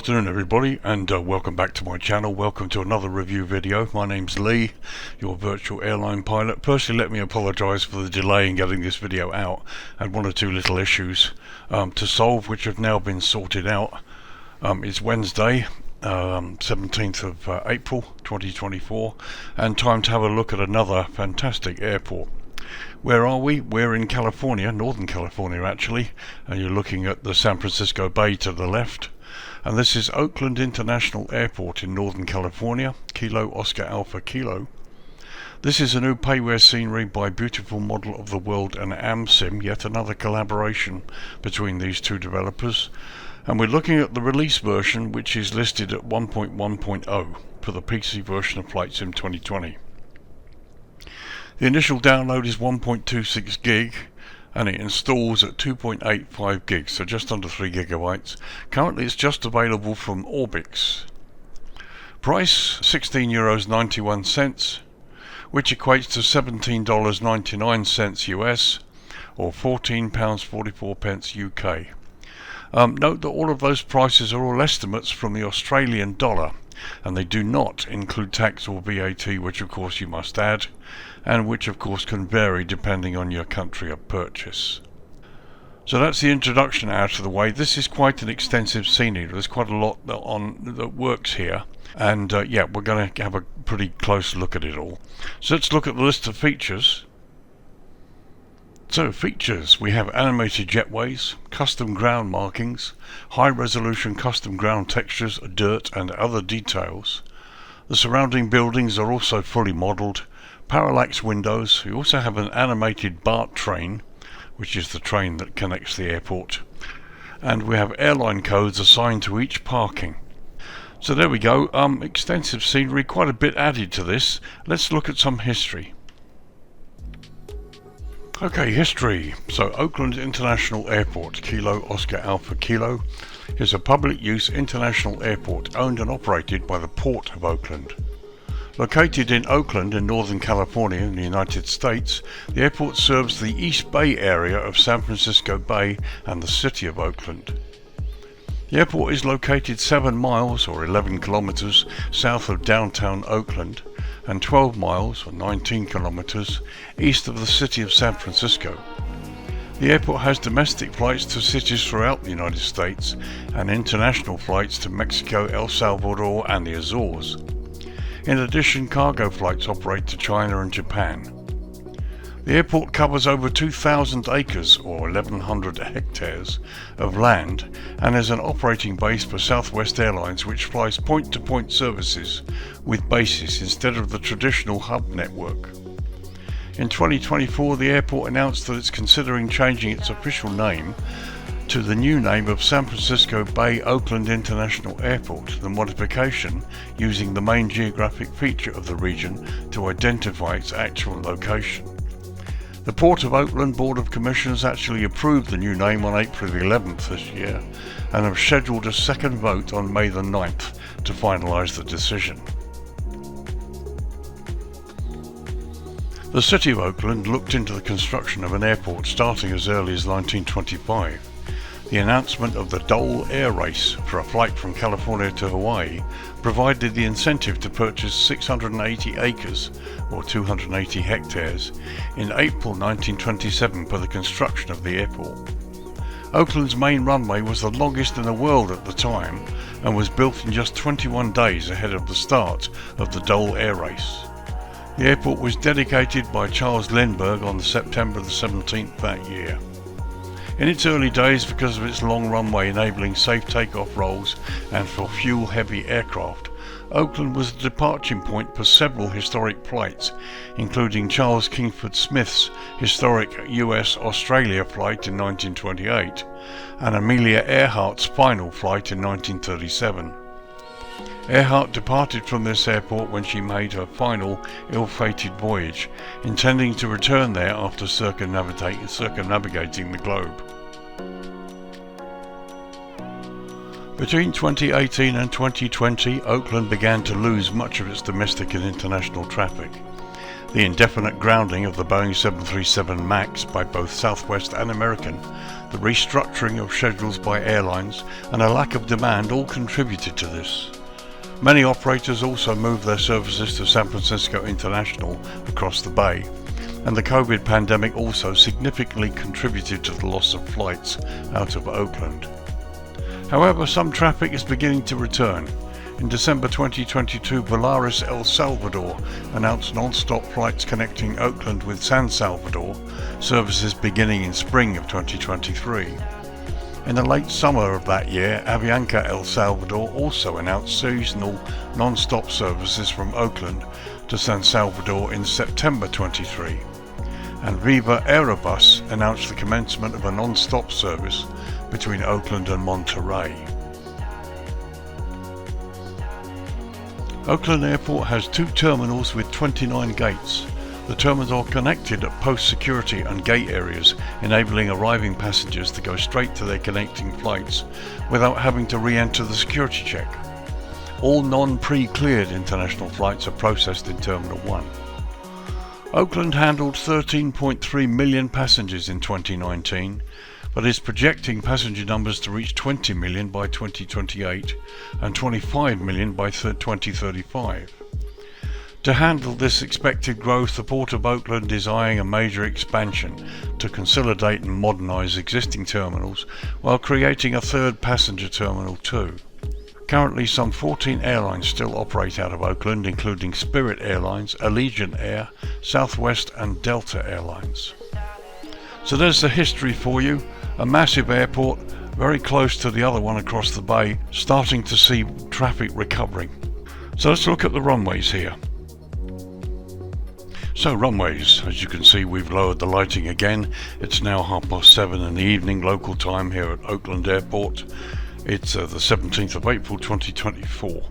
afternoon everybody, and welcome back to my channel. Welcome to another review video. My name's Lee, your virtual airline pilot. Firstly, let me apologise for the delay in getting this video out. I had one or two little issues to solve, which have now been sorted out. It's Wednesday, 17th of April 2024, and time to have a look at another fantastic airport. Where are we? We're in California, Northern California actually, and you're looking at the San Francisco Bay to the left. And this is Oakland International Airport in Northern California, Kilo Oscar Alpha Kilo. This is a new Payware scenery by Beautiful Model of the World and Amsim, yet another collaboration between these two developers. And we're looking at the release version, which is listed at 1.1.0 for the PC version of Flight Sim 2020. The initial download is 1.26 gig, and it installs at 2.85 gigs, so just under 3 gigabytes. Currently it's just available from Orbx. Price €16.91, which equates to $17.99 US, or £14.44 UK. Note that all of those prices are all estimates from the Australian dollar, and they do not include tax or VAT, which of course you must add, and which of course can vary depending on your country of purchase. So that's the introduction out of the way. This is quite an extensive scenery. There's quite a lot that works here, and yeah, we're going to have a pretty close look at it all. So let's look at the list of features. So features, we have animated jetways, custom ground markings, high resolution custom ground textures, dirt and other details. The surrounding buildings are also fully modelled. Parallax windows. We also have an animated BART train, which is the train that connects the airport. And we have airline codes assigned to each parking. So there we go, extensive scenery, quite a bit added to this. Let's look at some history. Okay, history. So Oakland International Airport, Kilo Oscar Alpha Kilo, is a public use international airport owned and operated by the Port of Oakland. Located in Oakland in Northern California in the United States, the airport serves the East Bay area of San Francisco Bay and the city of Oakland. The airport is located 7 miles or 11 kilometers south of downtown Oakland and 12 miles or 19 kilometers east of the city of San Francisco. The airport has domestic flights to cities throughout the United States and international flights to Mexico, El Salvador and the Azores. In addition, cargo flights operate to China and Japan. The airport covers over 2,000 acres or 1,100 hectares of land and is an operating base for Southwest Airlines, which flies point-to-point services with bases instead of the traditional hub network. In 2024, the airport announced that it's considering changing its official name to the new name of San Francisco Bay Oakland International Airport, the modification using the main geographic feature of the region to identify its actual location. The Port of Oakland Board of Commissioners actually approved the new name on April the 11th this year and have scheduled a second vote on May the 9th to finalise the decision. The City of Oakland looked into the construction of an airport starting as early as 1925. The announcement of the Dole Air Race for a flight from California to Hawaii provided the incentive to purchase 680 acres or 280 hectares in April 1927 for the construction of the airport. Oakland's main runway was the longest in the world at the time and was built in just 21 days ahead of the start of the Dole Air Race. The airport was dedicated by Charles Lindbergh on September the 17th that year. In its early days, because of its long runway enabling safe takeoff rolls and for fuel-heavy aircraft, Oakland was the departure point for several historic flights, including Charles Kingsford Smith's historic US-Australia flight in 1928 and Amelia Earhart's final flight in 1937. Earhart departed from this airport when she made her final ill-fated voyage, intending to return there after circumnavigating the globe. Between 2018 and 2020, Oakland began to lose much of its domestic and international traffic. The indefinite grounding of the Boeing 737 MAX by both Southwest and American, the restructuring of schedules by airlines, and a lack of demand all contributed to this. Many operators also moved their services to San Francisco International across the bay, and the COVID pandemic also significantly contributed to the loss of flights out of Oakland. However, some traffic is beginning to return. In December 2022, Volaris El Salvador announced non-stop flights connecting Oakland with San Salvador, services beginning in spring of 2023. In the late summer of that year, Avianca El Salvador also announced seasonal non-stop services from Oakland to San Salvador in September 23. And Viva Aerobus announced the commencement of a non-stop service between Oakland and Monterey. Oakland Airport has 2 terminals with 29 gates. The terminals are connected at post security and gate areas, enabling arriving passengers to go straight to their connecting flights without having to re-enter the security check. All non-pre-cleared international flights are processed in Terminal 1. Oakland handled 13.3 million passengers in 2019, but is projecting passenger numbers to reach 20 million by 2028 and 25 million by 2035. To handle this expected growth, the Port of Oakland is eyeing a major expansion to consolidate and modernise existing terminals while creating a third passenger terminal too. Currently, some 14 airlines still operate out of Oakland, including Spirit Airlines, Allegiant Air, Southwest and Delta Airlines. So there's the history for you. A massive airport, very close to the other one across the bay, starting to see traffic recovering. So let's look at the runways here. So runways, as you can see, we've lowered the lighting again. It's now 7:30 in the evening local time here at Oakland Airport. It's the 17th of April 2024.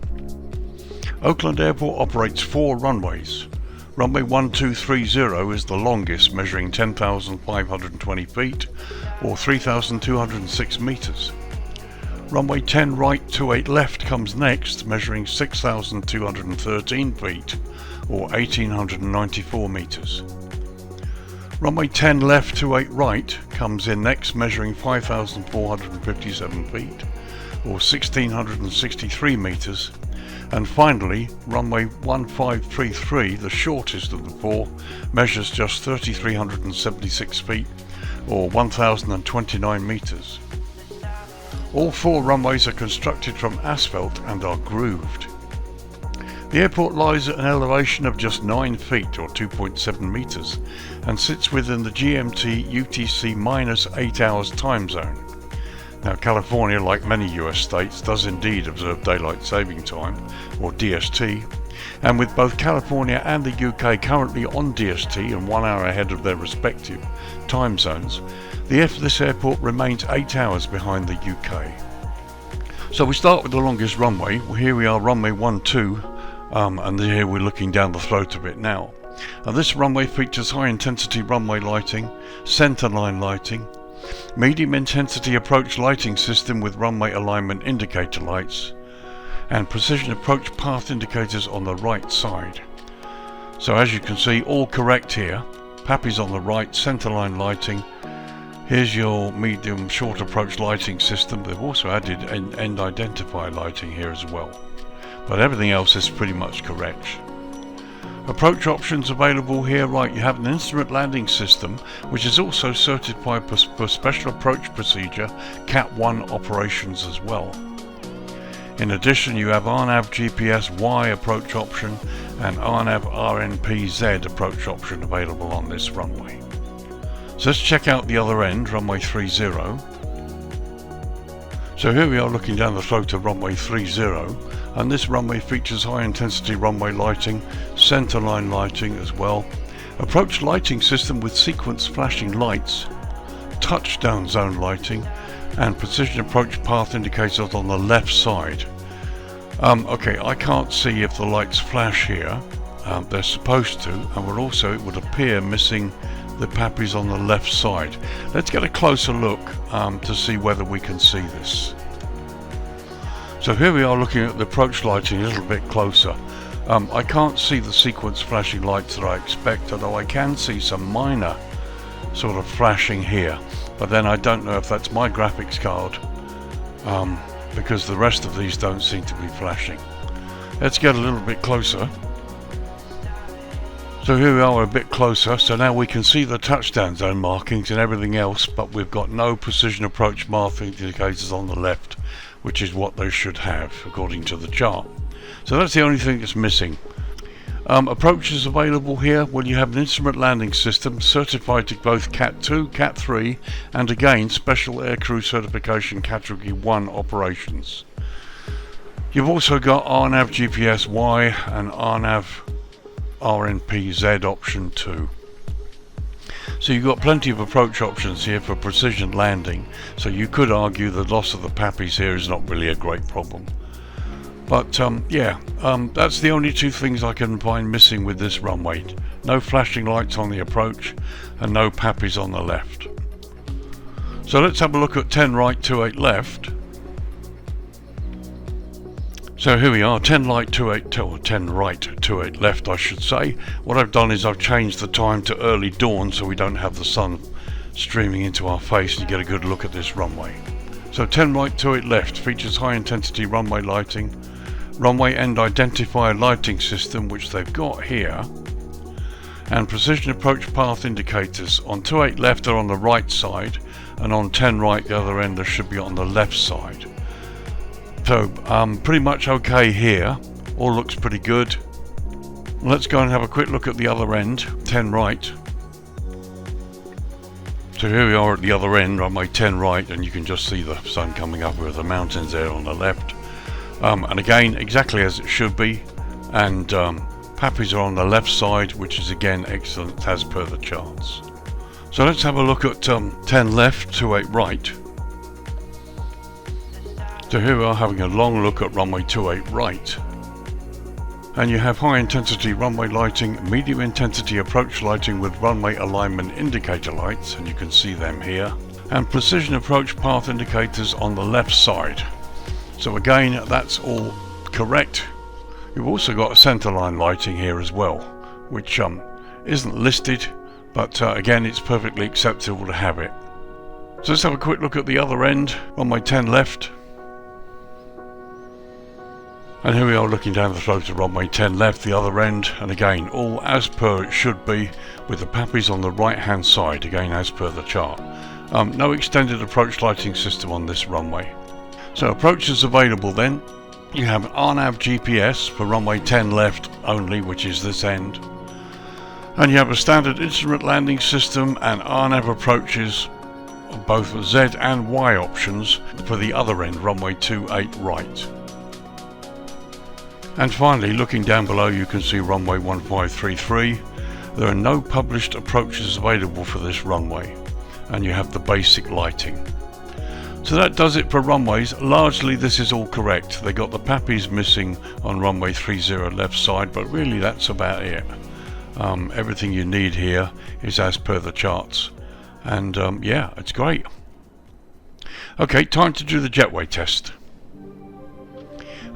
Oakland Airport operates 4 runways. Runway 1230 is the longest, measuring 10,520 feet or 3,206 meters. Runway 10 right 28 left comes next, measuring 6,213 feet or 1,894 meters. Runway 10 left 28 right comes in next, measuring 5,457 feet or 1,663 meters. And finally, runway 1533, the shortest of the 4, measures just 3,376 feet or 1,029 meters. All 4 runways are constructed from asphalt and are grooved. The airport lies at an elevation of just 9 feet or 2.7 meters and sits within the GMT UTC -8 hours time zone. Now, California, like many US states, does indeed observe daylight saving time, or DST, and with both California and the UK currently on DST and 1 hour ahead of their respective time zones, this airport remains 8 hours behind the UK. So we start with the longest runway. Well, here we are, runway 12, and here we're looking down the throat of it now. Now, this runway features high-intensity runway lighting, centerline lighting, medium intensity approach lighting system with runway alignment indicator lights, and precision approach path indicators on the right side. So as you can see, all correct here. PAPI's on the right, centerline lighting. Here's your medium short approach lighting system. They've also added end identifier lighting here as well, but everything else is pretty much correct. Approach options available here, right, you have an instrument landing system which is also certified for special approach procedure Cat 1 operations as well. In addition, you have RNAV GPS Y approach option and RNAV RNP Z approach option available on this runway. So let's check out the other end, runway 30. So here we are looking down the throat of runway 30, and this runway features high intensity runway lighting, centerline lighting as well, approach lighting system with sequence flashing lights, touchdown zone lighting, and precision approach path indicators on the left side. Okay, I can't see if the lights flash here. They're supposed to, and we're also, it would appear, missing the PAPI's on the left side. Let's get a closer look to see whether we can see this. So here we are looking at the approach lighting a little bit closer. I can't see the sequence flashing lights that I expect, although I can see some minor sort of flashing here. but then I don't know if that's my graphics card, because the rest of these don't seem to be flashing. Let's get a little bit closer. So here we are a bit closer, so now we can see the touchdown zone markings and everything else, but we've got no precision approach path indicators on the left, which is what they should have according to the chart. So that's the only thing that's missing. Approaches available here. Well, you have an instrument landing system certified to both Cat 2, Cat 3, and again Special Aircrew Certification Category 1 operations. You've also got RNAV GPS Y and RNAV RNP Z option 2. So you've got plenty of approach options here for precision landing, so you could argue the loss of the PAPIs here is not really a great problem. But that's the only two things I can find missing with this runway. No flashing lights on the approach and no PAPIs on the left. So let's have a look at 10 right, 28 left. So here we are, 10 right, 28, or 10 right, 28 left I should say. What I've done is I've changed the time to early dawn so we don't have the sun streaming into our face and you get a good look at this runway. So 10 right, 28 left features high intensity runway lighting, runway end identifier lighting system which they've got here, and precision approach path indicators. On 28 left are on the right side, and on 10 right the other end should be on the left side. So pretty much okay here, all looks pretty good. Let's go and have a quick look at the other end, 10 right. So here we are at the other end, runway 10 right, and you can just see the sun coming up with the mountains there on the left. And again, exactly as it should be, and PAPIs are on the left side, which is again excellent as per the charts. So let's have a look at 10 left, 28 right. So here we are having a long look at runway 28 right. And you have high intensity runway lighting, medium intensity approach lighting with runway alignment indicator lights, and you can see them here, and precision approach path indicators on the left side. So again, that's all correct. You've also got a centerline lighting here as well, which isn't listed, but again it's perfectly acceptable to have it. So let's have a quick look at the other end, runway 10 left. And here we are looking down the throat of runway 10 left, the other end, and again all as per it should be, with the PAPIs on the right hand side, again as per the chart. No extended approach lighting system on this runway. So approaches available then, you have RNAV GPS for runway 10 left only, which is this end. And you have a standard instrument landing system and RNAV approaches, both Z and Y options for the other end, runway 28 right. And finally, looking down below, you can see runway 1533. There are no published approaches available for this runway, and you have the basic lighting. So that does it for runways. Largely this is all correct. They got the PAPIs missing on runway 30 left side, but really that's about it. Everything you need here is as per the charts, and yeah, it's great. Okay, time to do the Jetway test.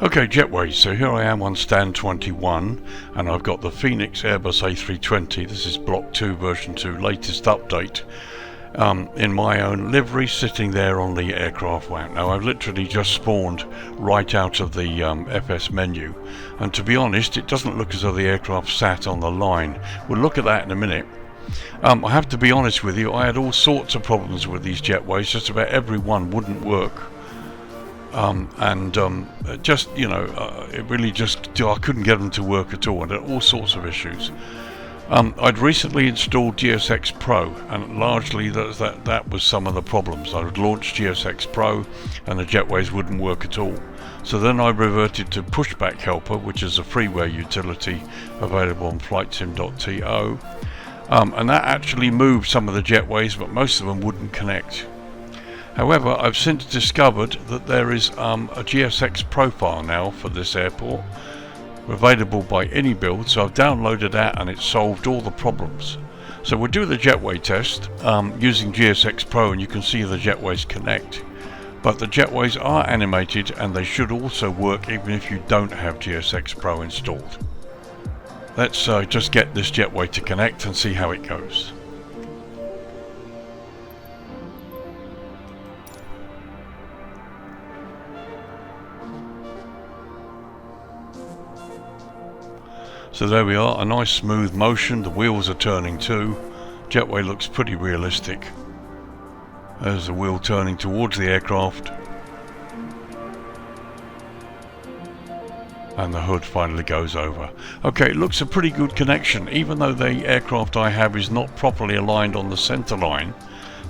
Okay, Jetway, so here I am on stand 21, and I've got the Phoenix Airbus A320. This is Block 2 version 2 latest update, in my own livery, sitting there on the aircraft ramp. Now I've literally just spawned right out of the FS menu, and to be honest it doesn't look as though the aircraft sat on the line. We'll look at that in a minute. I have to be honest with you, I had all sorts of problems with these Jetways. Just about every one wouldn't work. Just, you know, it really just, I couldn't get them to work at all, and had all sorts of issues. I'd recently installed GSX Pro, and largely that was some of the problems. I would launch GSX Pro and the Jetways wouldn't work at all. So then I reverted to Pushback Helper, which is a freeware utility available on flightsim.to, and that actually moved some of the Jetways, but most of them wouldn't connect. However, I've since discovered that there is a GSX profile now for this airport, available by Inibuilds, so I've downloaded that and it solved all the problems. So we'll do the Jetway test using GSX Pro, and you can see the Jetways connect. But the Jetways are animated, and they should also work even if you don't have GSX Pro installed. Let's just get this Jetway to connect and see how it goes. So there we are, a nice smooth motion. The wheels are turning too. Jetway looks pretty realistic. There's the wheel turning towards the aircraft. And the hood finally goes over. Okay, it looks a pretty good connection. Even though the aircraft I have is not properly aligned on the center line,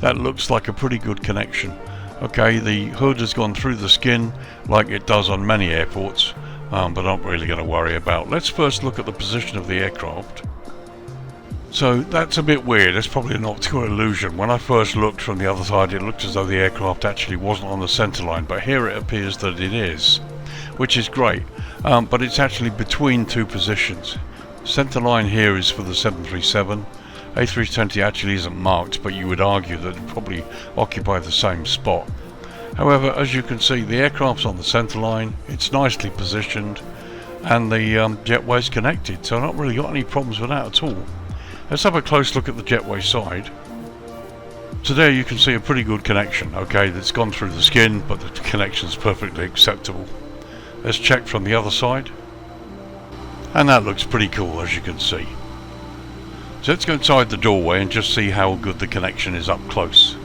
that looks like a pretty good connection. Okay, the hood has gone through the skin like it does on many airports, but I'm not really going to worry about. Let's first look at the position of the aircraft. So that's a bit weird. It's probably an optical illusion. When I first looked from the other side, it looked as though the aircraft actually wasn't on the center line, but here it appears that it is, which is great. But it's actually between two positions. Center line here is for the 737. A320 actually isn't marked, but you would argue that it probably occupy the same spot. However, as you can see, the aircraft's on the center line, it's nicely positioned, and the jetway's connected, so I've not really got any problems with that at all. Let's have a close look at the jetway side. So there you can see a pretty good connection. Okay, that's gone through the skin, but the connection's perfectly acceptable. Let's check from the other side. And that looks pretty cool, as you can see. So let's go inside the doorway and just see how good the connection is up close.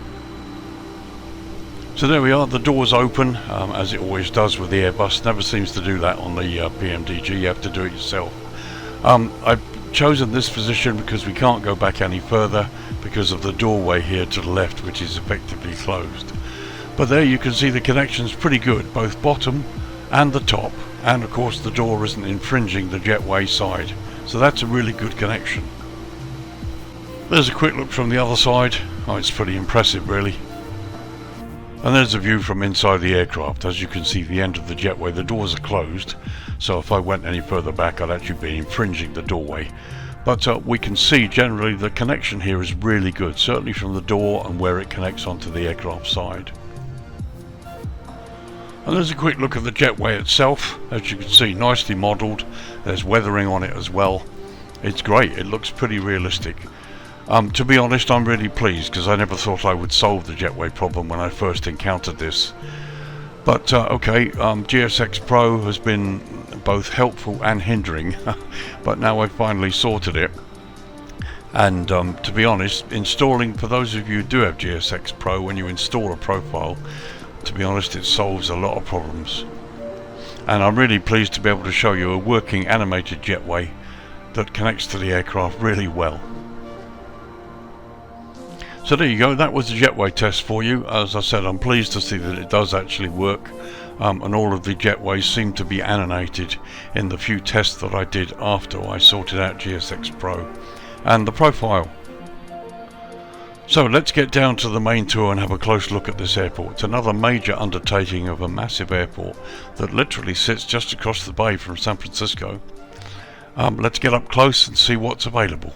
So there we are, the door's open, as it always does with the Airbus. Never seems to do that on the PMDG, you have to do it yourself. I've chosen this position because we can't go back any further because of the doorway here to the left, which is effectively closed. But there you can see the connection's pretty good, both bottom and the top, and of course the door isn't infringing the jetway side, so that's a really good connection. There's a quick look from the other side. Oh, it's pretty impressive really. And there's a view from inside the aircraft. As you can see, the end of the jetway, the doors are closed, so if I went any further back I'd actually be infringing the doorway. But we can see generally the connection here is really good, certainly from the door and where it connects onto the aircraft side. And there's a quick look at the jetway itself. As you can see, nicely modelled. There's weathering on it as well. It's great, it looks pretty realistic. To be honest, I'm really pleased because I never thought I would solve the jetway problem when I first encountered this. But okay, GSX Pro has been both helpful and hindering, but now I've finally sorted it. And to be honest, installing, for those of you who do have GSX Pro, when you install a profile, to be honest, it solves a lot of problems. And I'm really pleased to be able to show you a working animated jetway that connects to the aircraft really well. So there you go, that was the jetway test for you. As I said, I'm pleased to see that it does actually work, and all of the jetways seem to be animated in the few tests that I did after I sorted out GSX Pro and the profile. So let's get down to the main tour and have a close look at this airport. It's another major undertaking of a massive airport that literally sits just across the bay from San Francisco. Let's get up close and see what's available.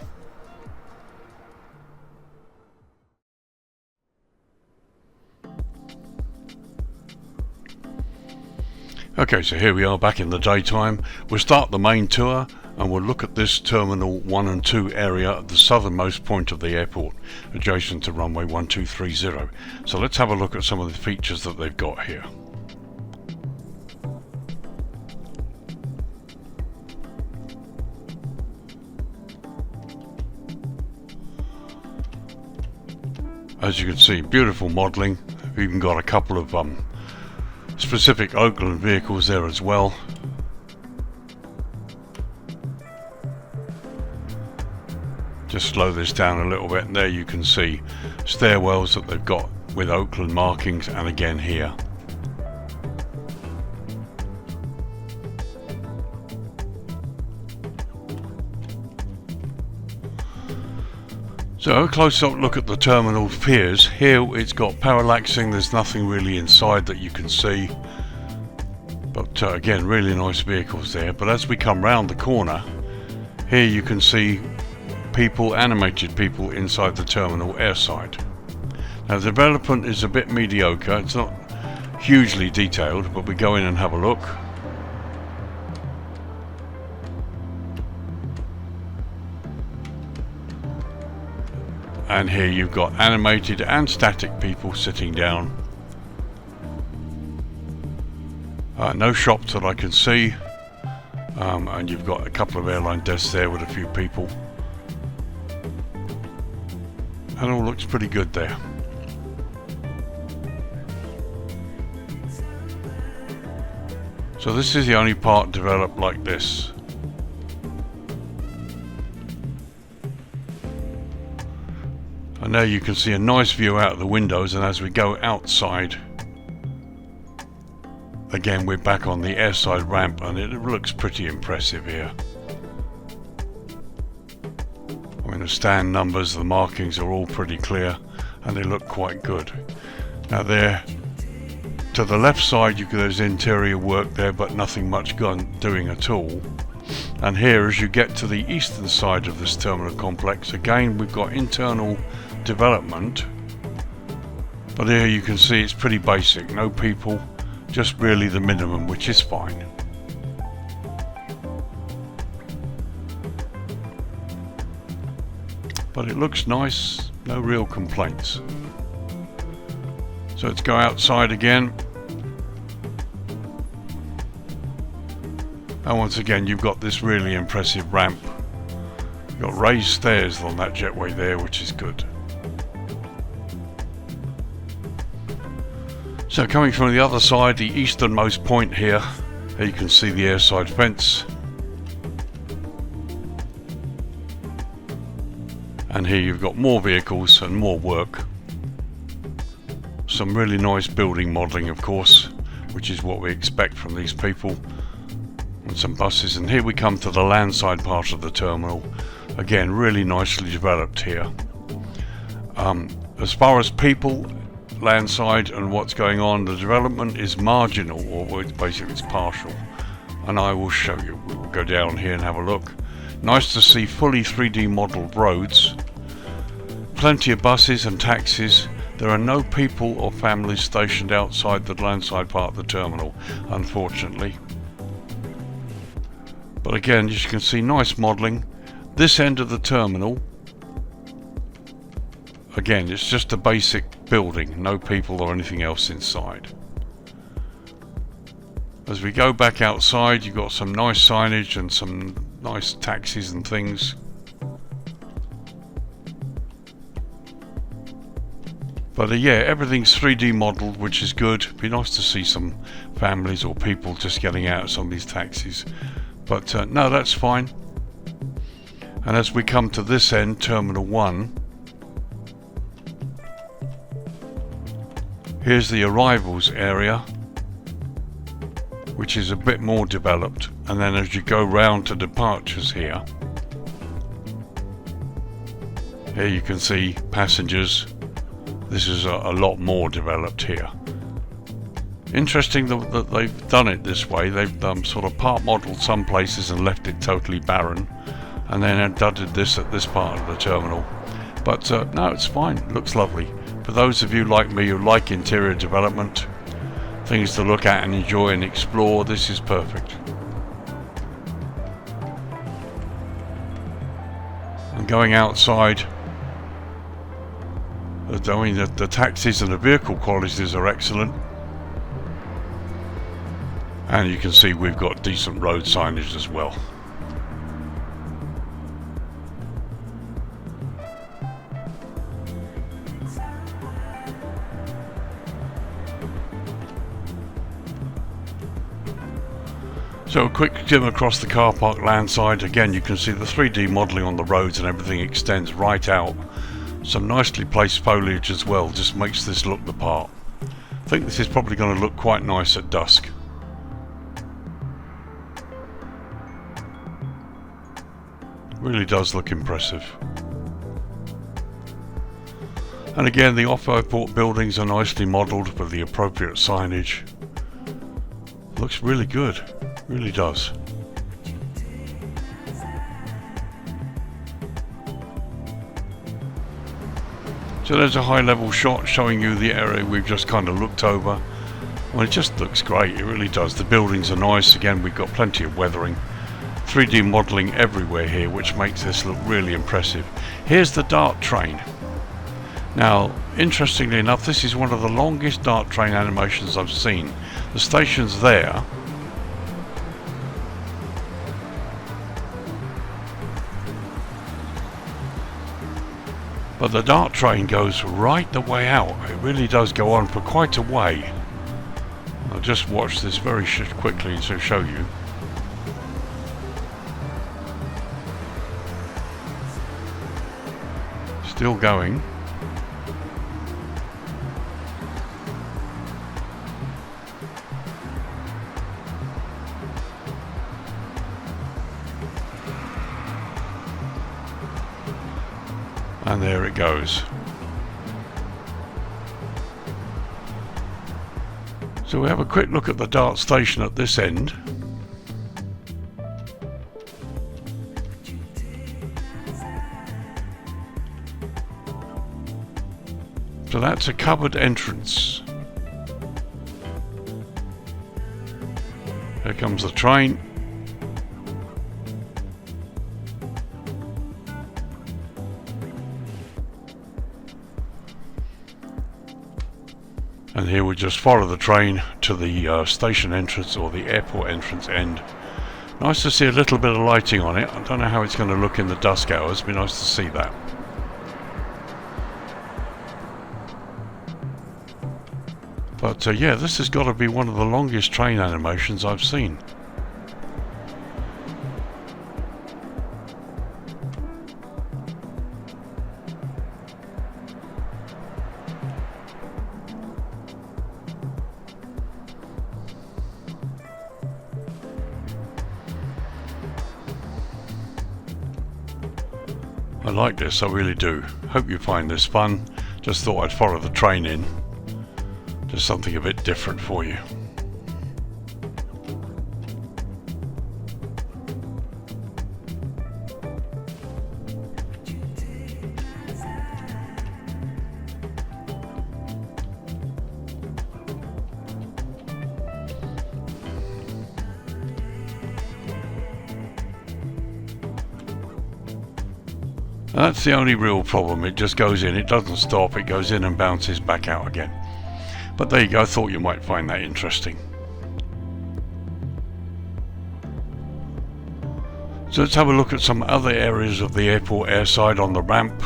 Okay, so here we are back in the daytime. We'll start the main tour and we'll look at this Terminal 1 and 2 area at the southernmost point of the airport, adjacent to runway 1230. So let's have a look at some of the features that they've got here. As you can see, beautiful modelling. We've even got a couple of specific Oakland vehicles there as well. Just slow this down a little bit, and there you can see stairwells that they've got with Oakland markings, and again here. So a close-up look at the terminal piers. Here it's got parallaxing, there's nothing really inside that you can see. But again, really nice vehicles there. But as we come round the corner, here you can see people, animated people inside the terminal airside. Now the development is a bit mediocre, it's not hugely detailed, but we go in and have a look. And here you've got animated and static people sitting down. No shops that I can see. and you've got a couple of airline desks there with a few people, and all looks pretty good there. So this is the only part developed like this. And there you can see a nice view out of the windows, and as we go outside, again we're back on the airside ramp, and it looks pretty impressive here. I mean, the stand numbers, the markings are all pretty clear, and they look quite good. Now there, to the left side, there's interior work there, but nothing much doing at all. And here, as you get to the eastern side of this terminal complex, again we've got internal development, but here you can see it's pretty basic, no people, just really the minimum, which is fine. But it looks nice, no real complaints. So let's go outside again. And once again, you've got this really impressive ramp. You've got raised stairs on that jetway there, which is good. So coming from the other side, the easternmost point here, there you can see the airside fence. And here you've got more vehicles and more work. Some really nice building modelling, of course, which is what we expect from these people. And some buses, and here we come to the landside part of the terminal. Again, really nicely developed here. As far as people, landside and what's going on, the development is marginal, or basically it's partial, and I will show you. We'll go down here and have a look. Nice to see fully 3D modelled roads, plenty of buses and taxis. There are no people or families stationed outside the landside part of the terminal, unfortunately. But again, as you can see, nice modelling. This end of the terminal, again, it's just a basic building, no people or anything else inside. As we go back outside, you've got some nice signage and some nice taxis and things. But yeah, everything's 3D modelled, which is good. It'd be nice to see some families or people just getting out of some of these taxis. But no, that's fine. And as we come to this end, Terminal 1, here's the arrivals area, which is a bit more developed. And then as you go round to departures here you can see passengers. This is a lot more developed here. Interesting that they've done it this way. They've sort of part modelled some places and left it totally barren, and then did this at this part of the terminal. But no, it's fine. It looks lovely. For those of you like me who like interior development, things to look at and enjoy and explore, this is perfect. And going outside, I mean, the taxis and the vehicle qualities are excellent. And you can see we've got decent road signage as well. So a quick skim across the car park landside. Again, you can see the 3D modelling on the roads and everything extends right out. Some nicely placed foliage as well, just makes this look the part. I think this is probably going to look quite nice at dusk. Really does look impressive. And again, the off-airport buildings are nicely modelled with the appropriate signage. Looks really good, really does. So there's a high-level shot showing you the area we've just kind of looked over. Well, it just looks great, it really does. The buildings are nice. Again, we've got plenty of weathering. 3D modelling everywhere here, which makes this look really impressive. Here's the dart train. Now, interestingly enough, this is one of the longest dart train animations I've seen. The station's there, But the dart train goes right the way out. It really does go on for quite a way. I'll just watch this very quickly to show you. Still going. And there it goes. So we have a quick look at the dart station at this end. So that's a covered entrance. Here comes the train. And here we just follow the train to the station entrance or the airport entrance end. Nice to see a little bit of lighting on it. I don't know how it's going to look in the dusk hours. It'd be nice to see that. But yeah, this has got to be one of the longest train animations I've seen. I like this, I really do. Hope you find this fun. Just thought I'd follow the train in. Just something a bit different for you. That's the only real problem. It just goes in, it doesn't stop, it goes in and bounces back out again. But there you go, I thought you might find that interesting. So let's have a look at some other areas of the airport airside on the ramp.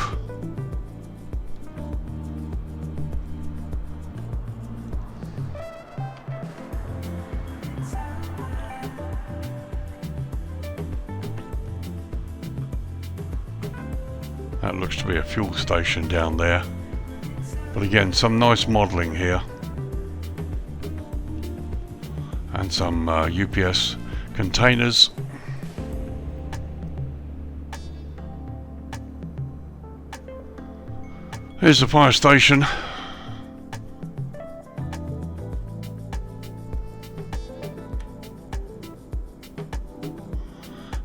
That looks to be a fuel station down there. But again, some nice modelling here. And some UPS containers. Here's the fire station.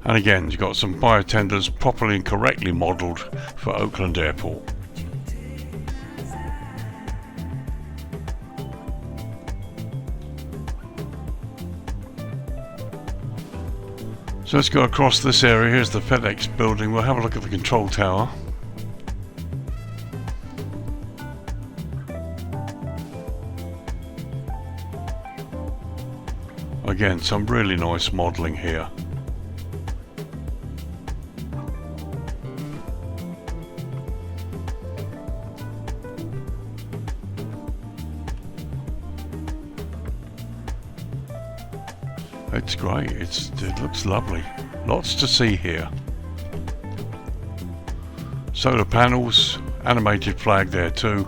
And again, you've got some fire tenders properly and correctly modelled for Oakland Airport. So let's go across this area. Here's the FedEx building. We'll have a look at the control tower. Again, some really nice modelling here. It's great, it looks lovely. Lots to see here. Solar panels, animated flag there too.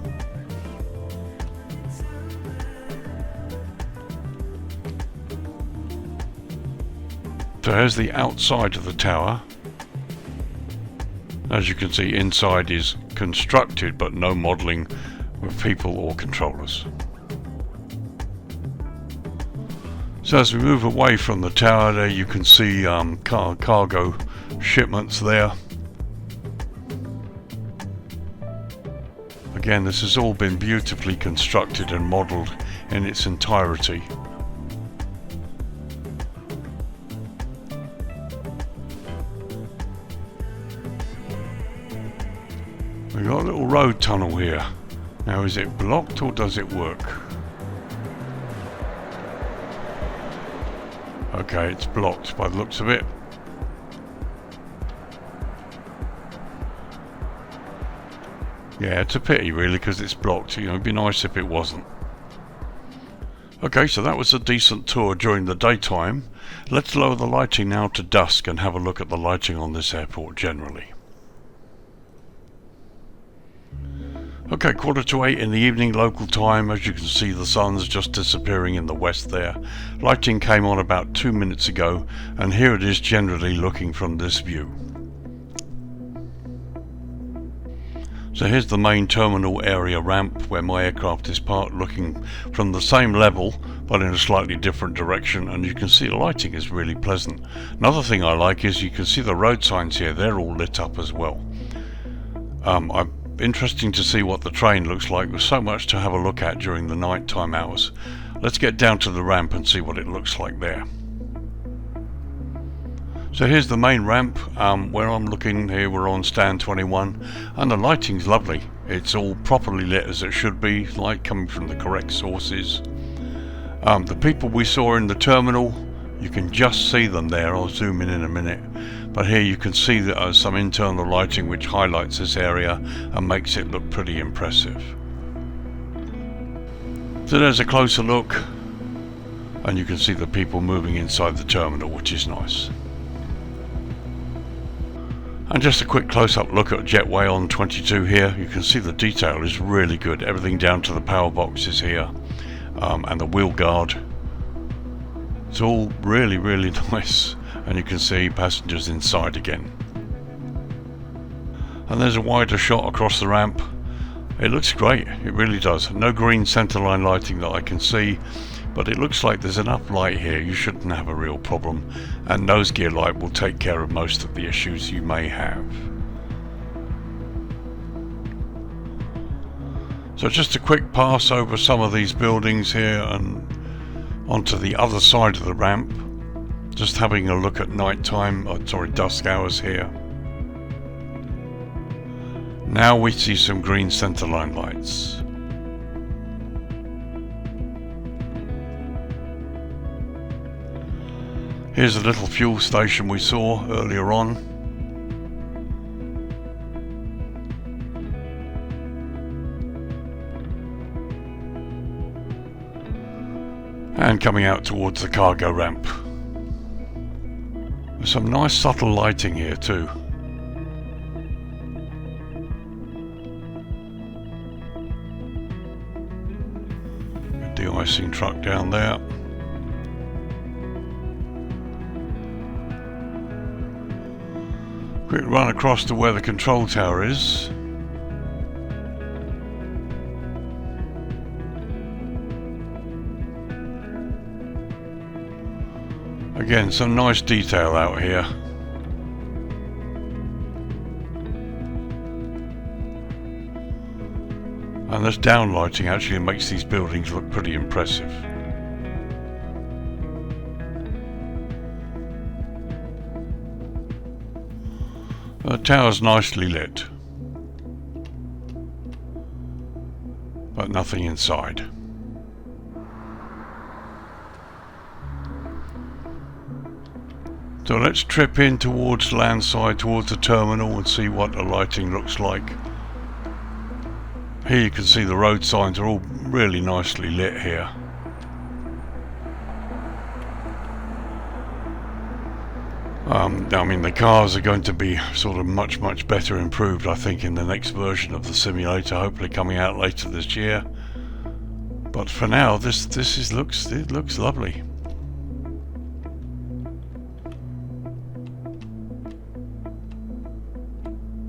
So here's the outside of the tower. As you can see, inside is constructed but no modelling with people or controllers. So as we move away from the tower there, you can see cargo shipments there. Again, this has all been beautifully constructed and modelled in its entirety. We've got a little road tunnel here. Now, is it blocked or does it work? Okay, it's blocked by the looks of it. Yeah, it's a pity really, because it's blocked. You know, it'd be nice if it wasn't. Okay, so that was a decent tour during the daytime. Let's lower the lighting now to dusk and have a look at the lighting on this airport generally. Okay, 7:45 in the evening local time. As you can see, the sun's just disappearing in the west there. Lighting came on about 2 minutes ago, and here it is generally looking from this view. So here's the main terminal area ramp where my aircraft is parked, looking from the same level but in a slightly different direction, and you can see the lighting is really pleasant. Another thing I like is you can see the road signs here, they're all lit up as well. Interesting to see what the train looks like. There's so much to have a look at during the nighttime hours. Let's get down to the ramp and see what it looks like there. So here's the main ramp. Where I'm looking here, we're on stand 21, and the lighting's lovely. It's all properly lit as it should be, light coming from the correct sources. The people we saw in the terminal, you can just see them there. I'll zoom in a minute. But here you can see that some internal lighting which highlights this area and makes it look pretty impressive. So there's a closer look, and you can see the people moving inside the terminal, which is nice. And just a quick close-up look at Jetway on 22 here. You can see the detail is really good. Everything down to the power boxes here, and the wheel guard. It's all really, really nice. And you can see passengers inside again. And there's a wider shot across the ramp. It looks great, it really does. No green centerline lighting that I can see, but it looks like there's enough light here. You shouldn't have a real problem, and nose gear light will take care of most of the issues you may have. So just a quick pass over some of these buildings here and onto the other side of the ramp. Just having a look at dusk hours here. Now we see some green centerline lights. Here's a little fuel station we saw earlier on. And coming out towards the cargo ramp. There's some nice subtle lighting here too. A de-icing truck down there. Quick run across to where the control tower is. Again, some nice detail out here. And this downlighting actually makes these buildings look pretty impressive. The tower's nicely lit, but nothing inside. So let's trip in towards landside, towards the terminal, and see what the lighting looks like. Here you can see the road signs are all really nicely lit here. I mean, the cars are going to be sort of much better improved, I think, in the next version of the simulator, hopefully coming out later this year. But for now, it looks lovely.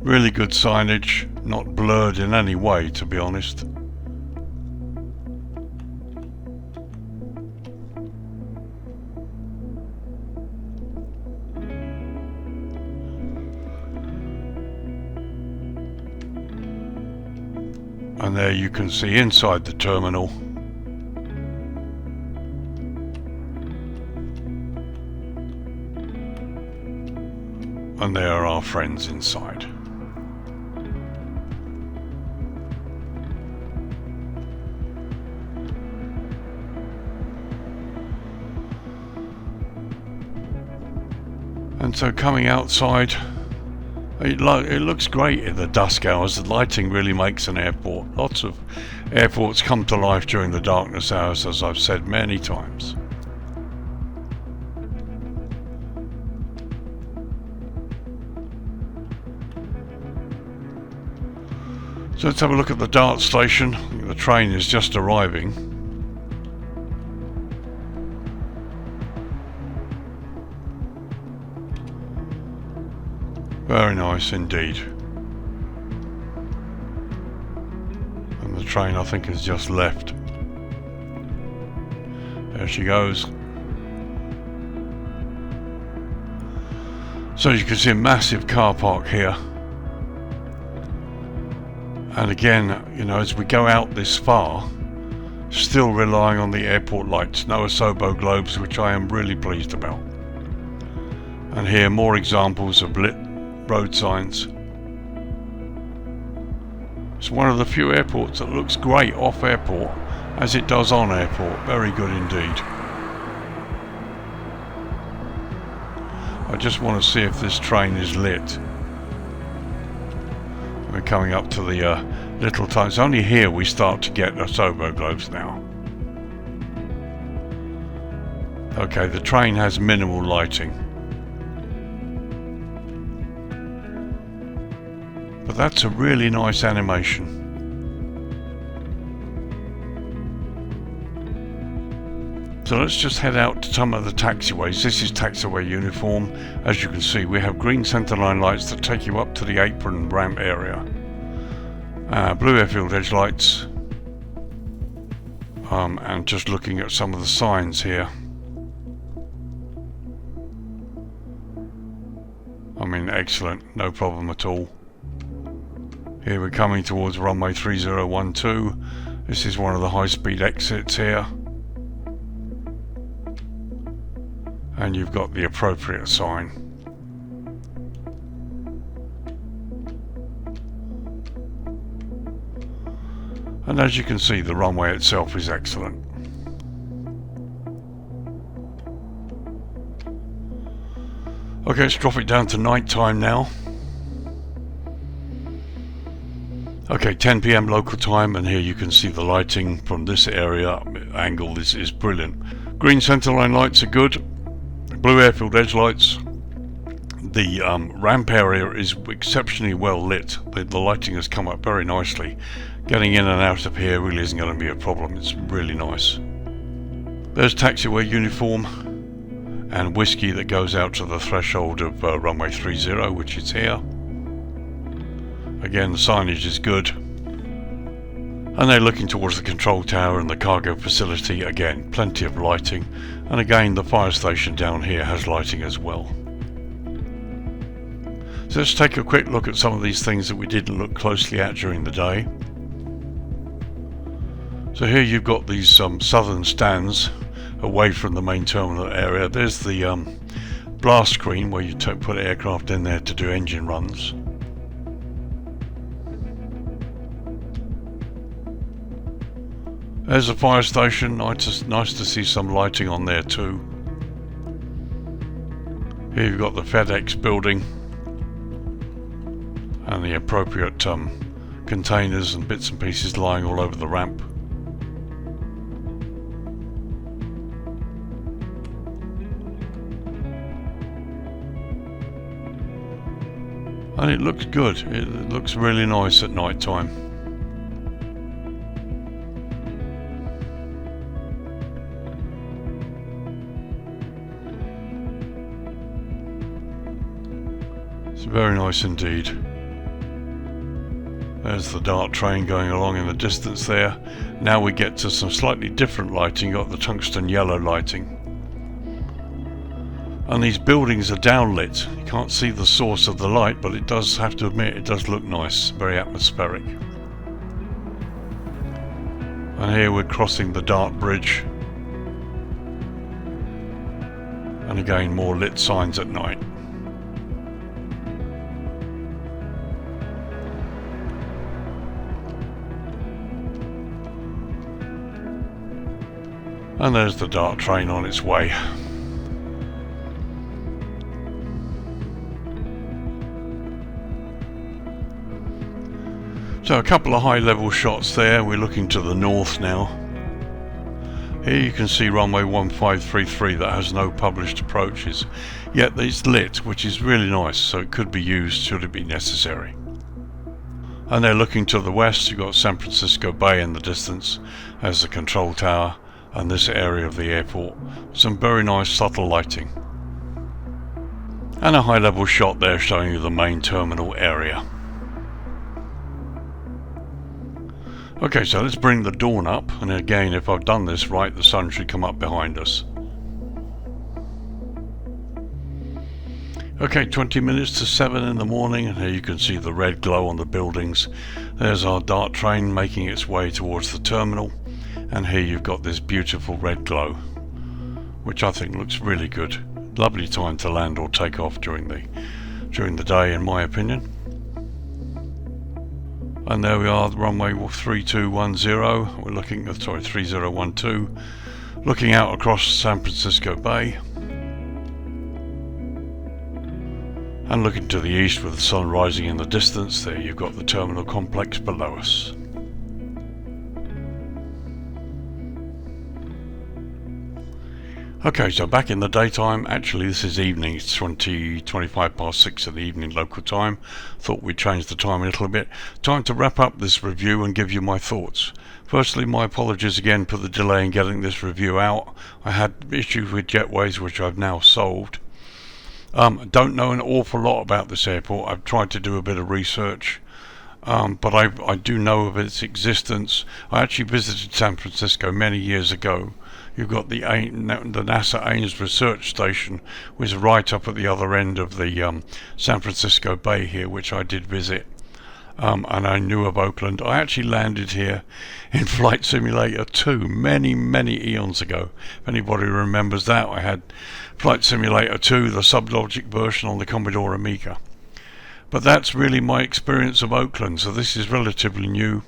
Really good signage, not blurred in any way, to be honest. And there you can see inside the terminal. And there are our friends inside. And so coming outside It looks great in the dusk hours. The lighting really makes an airport. Lots of airports come to life during the darkness hours, as I've said many times. So let's have a look at the Dart station. The train is just arriving. Very nice indeed. And the train, I think, has just left. There she goes. So you can see a massive car park here. And again, you know, as we go out this far, still relying on the airport lights. No Asobo globes, which I am really pleased about. And here more examples of lit road signs. It's one of the few airports that looks great off airport as it does on airport. Very good indeed. I just want to see if this train is lit. We're coming up to the little time. It's only here we start to get Asobo globes now. Okay, the train has minimal lighting. But that's a really nice animation. So let's just head out to some of the taxiways. This is taxiway uniform. As you can see, we have green centerline lights that take you up to the apron ramp area. Blue airfield edge lights. And just looking at some of the signs here. I mean, excellent, no problem at all. Here we're coming towards runway 3012. This is one of the high-speed exits here. And you've got the appropriate sign. And as you can see, the runway itself is excellent. Okay, let's drop it down to night time now. Okay, 10 PM local time, and here you can see the lighting from this area angle. This is brilliant. Green centerline lights are good. Blue airfield edge lights. The ramp area is exceptionally well lit. The lighting has come up very nicely. Getting in and out of here really isn't going to be a problem. It's really nice. There's taxiway uniform and whiskey that goes out to the threshold of runway 30, which is here. Again, the signage is good. And they're looking towards the control tower and the cargo facility. Again, plenty of lighting. And again, the fire station down here has lighting as well. So let's take a quick look at some of these things that we didn't look closely at during the day. So here you've got these southern stands away from the main terminal area. There's the blast screen where you put aircraft in there to do engine runs. There's a fire station. Nice to see some lighting on there too. Here you've got the FedEx building and the appropriate containers and bits and pieces lying all over the ramp. And it looks good. It looks really nice at night time. It's very nice indeed. There's the Dart train going along in the distance there. Now we get to some slightly different lighting. You've got the tungsten yellow lighting. And these buildings are downlit. You can't see the source of the light, but it does, have to admit, it does look nice, very atmospheric. And here we're crossing the Dart Bridge. And again, more lit signs at night. And there's the Dart train on its way. So a couple of high level shots there. We're looking to the north now. Here you can see runway 1533 that has no published approaches, yet it's lit, which is really nice, so it could be used should it be necessary. And they're looking to the west. You've got San Francisco Bay in the distance as the control tower and this area of the airport. Some very nice subtle lighting. And a high level shot there showing you the main terminal area. Okay, so let's bring the dawn up, and again, if I've done this right, the sun should come up behind us. Okay, 20 minutes to 7 in the morning, and here you can see the red glow on the buildings. There's our dart train making its way towards the terminal, and here you've got this beautiful red glow, which I think looks really good. Lovely time to land or take off during the day, in my opinion. And there we are, the runway 3210. We're looking at 3012, looking out across San Francisco Bay, and looking to the east with the sun rising in the distance. There you've got the terminal complex below us. Okay, so back in the daytime. Actually this is evening, it's 25 past 6 in the evening local time. Thought we'd change the time a little bit. Time to wrap up this review and give you my thoughts. Firstly, my apologies again for the delay in getting this review out. I had issues with Jetways which I've now solved. Don't know an awful lot about this airport. I've tried to do a bit of research, but I do know of its existence. I actually visited San Francisco many years ago. You've got the NASA Ames Research Station, which is right up at the other end of the San Francisco Bay here, which I did visit. And I knew of Oakland. I actually landed here in Flight Simulator 2 many eons ago. If anybody remembers that, I had Flight Simulator 2, the Sublogic version on the Commodore Amiga. But that's really my experience of Oakland, so this is relatively new.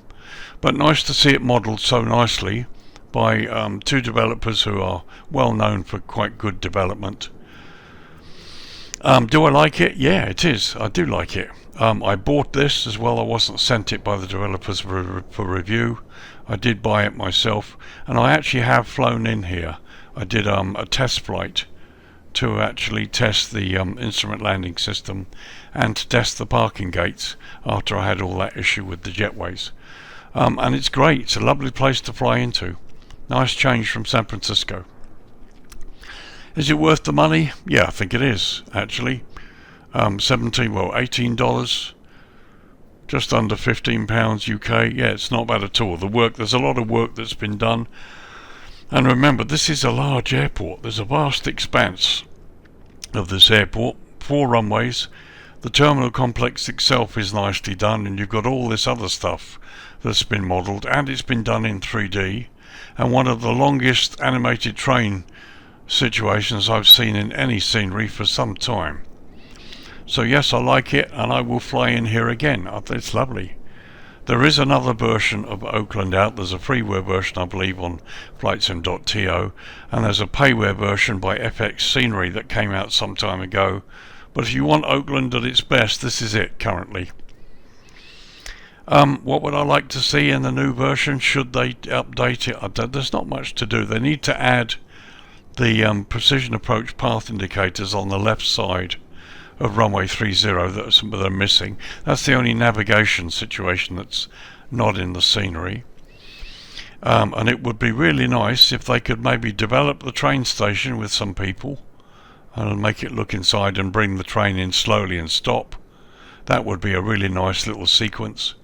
But nice to see it modelled so nicely by two developers who are well known for quite good development. Do I like it? Yeah, it is. I do like it. I bought this as well. I wasn't sent it by the developers for review. I did buy it myself, and I actually have flown in here. I did a test flight to actually test the instrument landing system and to test the parking gates after I had all that issue with the jetways. And it's great. It's a lovely place to fly into. Nice change from San Francisco. Is it worth the money? Yeah, I think it is, actually. $18, just under £15 UK. Yeah, it's not bad at all. There's a lot of work that's been done. And remember, this is a large airport. There's a vast expanse of this airport, 4 runways. The terminal complex itself is nicely done, and you've got all this other stuff that's been modelled, and it's been done in 3D. And one of the longest animated train situations I've seen in any scenery for some time. So yes, I like it, and I will fly in here again. It's lovely. There is another version of Oakland out. There's a freeware version, I believe, on flightsim.to, and there's a payware version by FX Scenery that came out some time ago. But if you want Oakland at its best, this is it currently. What would I like to see in the new version? Should they update it? There's not much to do. They need to add the precision approach path indicators on the left side of runway 30 that are missing. That's the only navigation situation that's not in the scenery. And it would be really nice if they could maybe develop the train station with some people and make it look inside and bring the train in slowly and stop. That would be a really nice little sequence.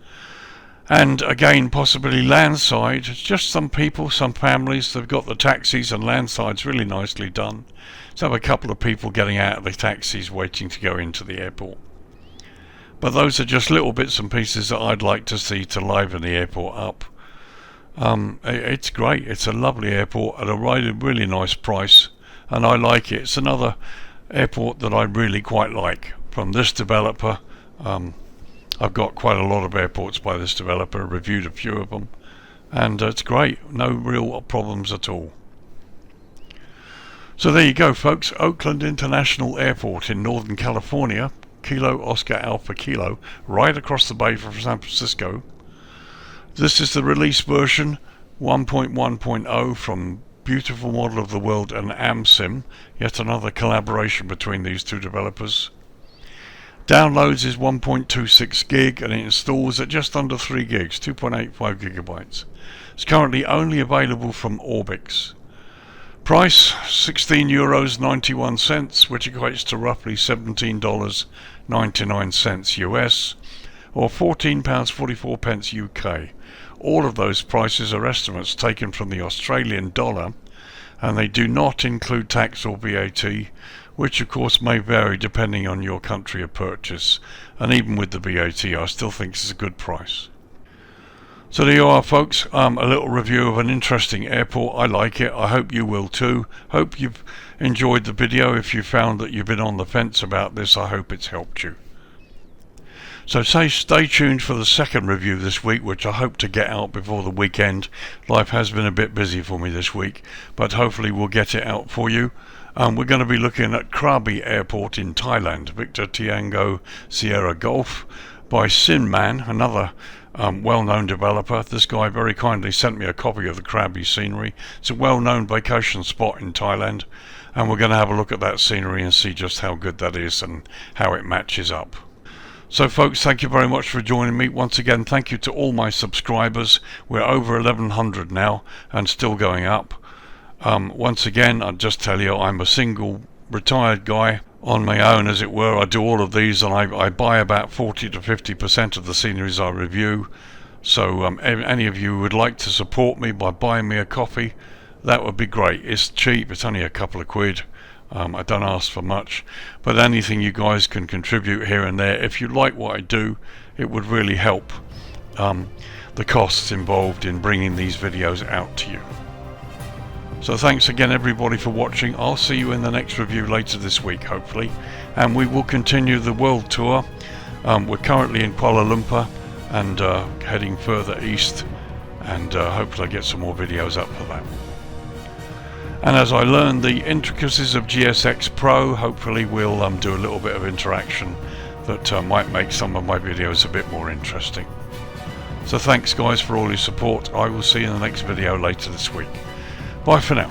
And again, possibly landside, just some people, some families, they've got the taxis and landsides really nicely done. So have a couple of people getting out of the taxis waiting to go into the airport. But those are just little bits and pieces that I'd like to see to liven the airport up. It's great. It's a lovely airport at a really nice price, and I like it. It's another airport that I really quite like from this developer. I've got quite a lot of airports by this developer, reviewed a few of them, and it's great. No real problems at all. So there you go, folks. Oakland International Airport in Northern California, Kilo Oscar Alpha Kilo, right across the bay from San Francisco. This is the release version 1.1.0 from Beautiful Model of the World and Amsim, yet another collaboration between these two developers. Downloads is 1.26 gig and it installs at just under 3 gigs, 2.85 gigabytes. It's currently only available from Orbx. Price €16.91, which equates to roughly $17.99 US, or £14.44 UK. All of those prices are estimates taken from the Australian dollar, and they do not include tax or VAT, which of course may vary depending on your country of purchase, and even with the VAT I still think it's a good price. So there you are, folks, a little review of an interesting airport. I like it. I hope you will too. Hope you've enjoyed the video. If you found that you've been on the fence about this, I hope it's helped you. So stay tuned for the second review this week, which I hope to get out before the weekend. Life has been a bit busy for me this week, but hopefully we'll get it out for you. We're going to be looking at Krabi Airport in Thailand, Victor Tiango Sierra Golf, by Sinman, another well-known developer. This guy very kindly sent me a copy of the Krabi scenery. It's a well-known vacation spot in Thailand, and we're going to have a look at that scenery and see just how good that is and how it matches up. So folks, thank you very much for joining me. Once again, thank you to all my subscribers. We're over 1100 now and still going up. Once again, I'll just tell you, I'm a single retired guy on my own, as it were. I do all of these, and I buy about 40 to 50% of the sceneries I review. So any of you who would like to support me by buying me a coffee, that would be great. It's cheap, it's only a couple of quid. I don't ask for much, but anything you guys can contribute here and there, if you like what I do, it would really help the costs involved in bringing these videos out to you. So thanks again everybody for watching. I'll see you in the next review later this week, hopefully, and we will continue the world tour. We're currently in Kuala Lumpur and heading further east, and hopefully I get some more videos up for that. And as I learn the intricacies of GSX Pro, hopefully we'll do a little bit of interaction that might make some of my videos a bit more interesting. So thanks guys for all your support. I will see you in the next video later this week. Bye for now.